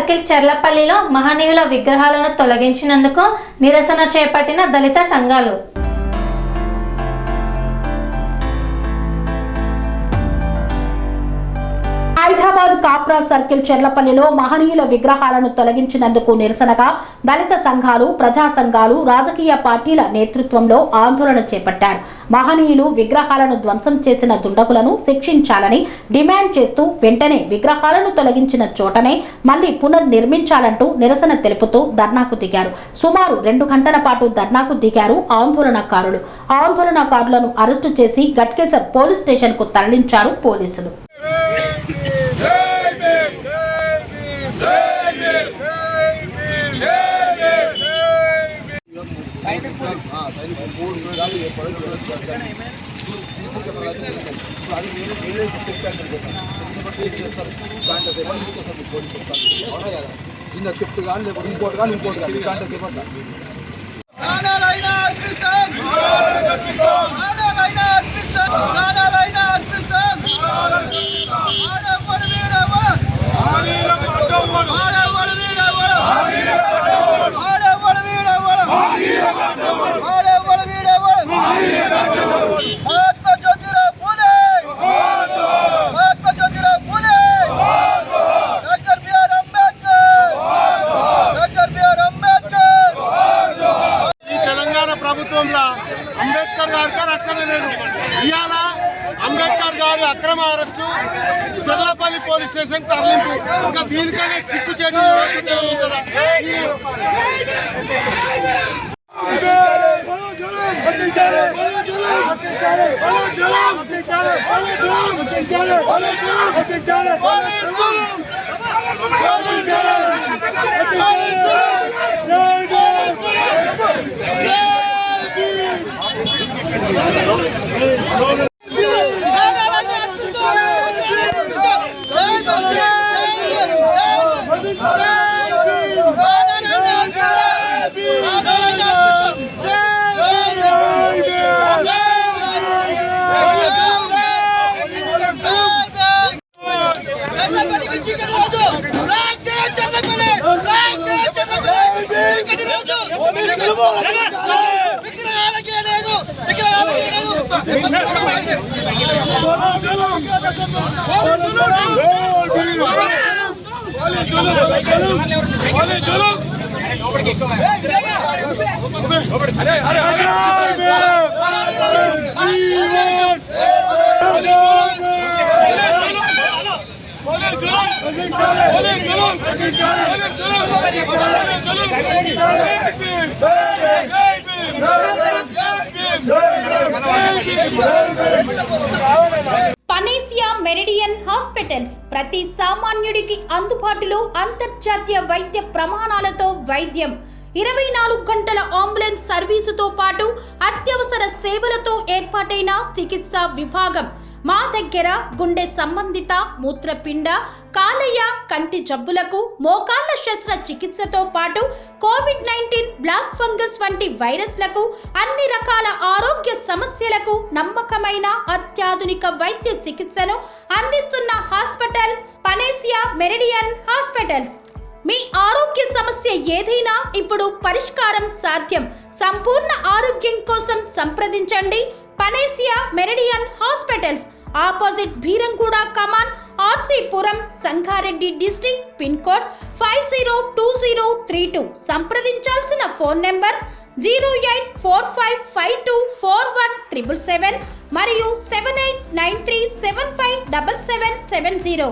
Circle చెర్లపల్లిలో మహనీయుల విగ్రహాలను తొలగించినందుకు నిరసన చేపట్టిన దళిత సంఘాలు. హైదరాబాద్ కాప్రా సర్కిల్ చెర్లపల్లిలో మహనీయుల విగ్రహాలను తొలగించినందుకు నిరసనగా దళిత సంఘాలు, ప్రజా సంఘాలు, రాజకీయ పార్టీల నేతృత్వంలో ఆందోళన చేపట్టారు. మహనీయులు విగ్రహాలను ధ్వంసం చేసిన దుండగులను శిక్షించాలని డిమాండ్ చేస్తూ వెంటనే విగ్రహాలను తొలగించిన చోటనే మళ్లీ పునర్నిర్మించాలంటూ నిరసన తెలుపుతూ ధర్నాకు దిగారు. సుమారు 2 గంటల పాటు ధర్నాకు దిగారు ఆందోళనకారులు. ఆందోళనకారులను అరెస్టు చేసి గట్కేసర్ పోలీస్ స్టేషన్ కు తరలించారు పోలీసులు. చిన్న చెట్టు కానీ లేకపోతే ఇంకోటి కానీ గంట సేపట్ల ప్రభుత్వంలో అంబేద్కర్ గారికి రక్షణ లేదు. ఇవాళ అంబేద్కర్ గారి అక్రమ అరెస్టు, చెర్లపల్లి పోలీస్ స్టేషన్ తరలింపు, ఇంకా దీనికనే సిక్కు చేయడం పనేసియా మెరిడియన్ హాస్పిటల్స్ ప్రతి సామాన్యుడికి అందుబాటులో అంతర్జాతీయ వైద్య ప్రమాణాలతో వైద్యం, 24 గంటల అంబులెన్స్ సర్వీసుతో పాటు అత్యవసర సేవలతో ఏర్పాటైన చికిత్సా విభాగం. మా దగ్గర గుండె సంబంధిత, మూత్రపిండ, కాలేయ, కంటి జబ్బులకు, మోకాళ్ల శస్త్ర చికిత్సతో పాటు కోవిడ్-19, బ్లాక్ ఫంగస్ వంటి వైరస్లకు, అన్ని రకాల ఆరోగ్య సమస్యలకు నమ్మకమైన అత్యాధునిక వైద్య చికిత్సను అందిస్తున్న హాస్పిటల్ పనేసియా మెరిడియన్ హాస్పిటల్స్. మీ ఆరోగ్య సమస్య ఏదైనా ఇప్పుడు పరిష్కారం సాధ్యం. సంపూర్ణ ఆరోగ్యం కోసం సంప్రదించండి Panacea Meridian hospitals, opposite Bheeramguda Kaman, RC Puram, Sangareddy district, pin code 502032. సంప్రదించాల్సిన ఫోన్ నెంబర్ 0845524177 మరియు 7893757770.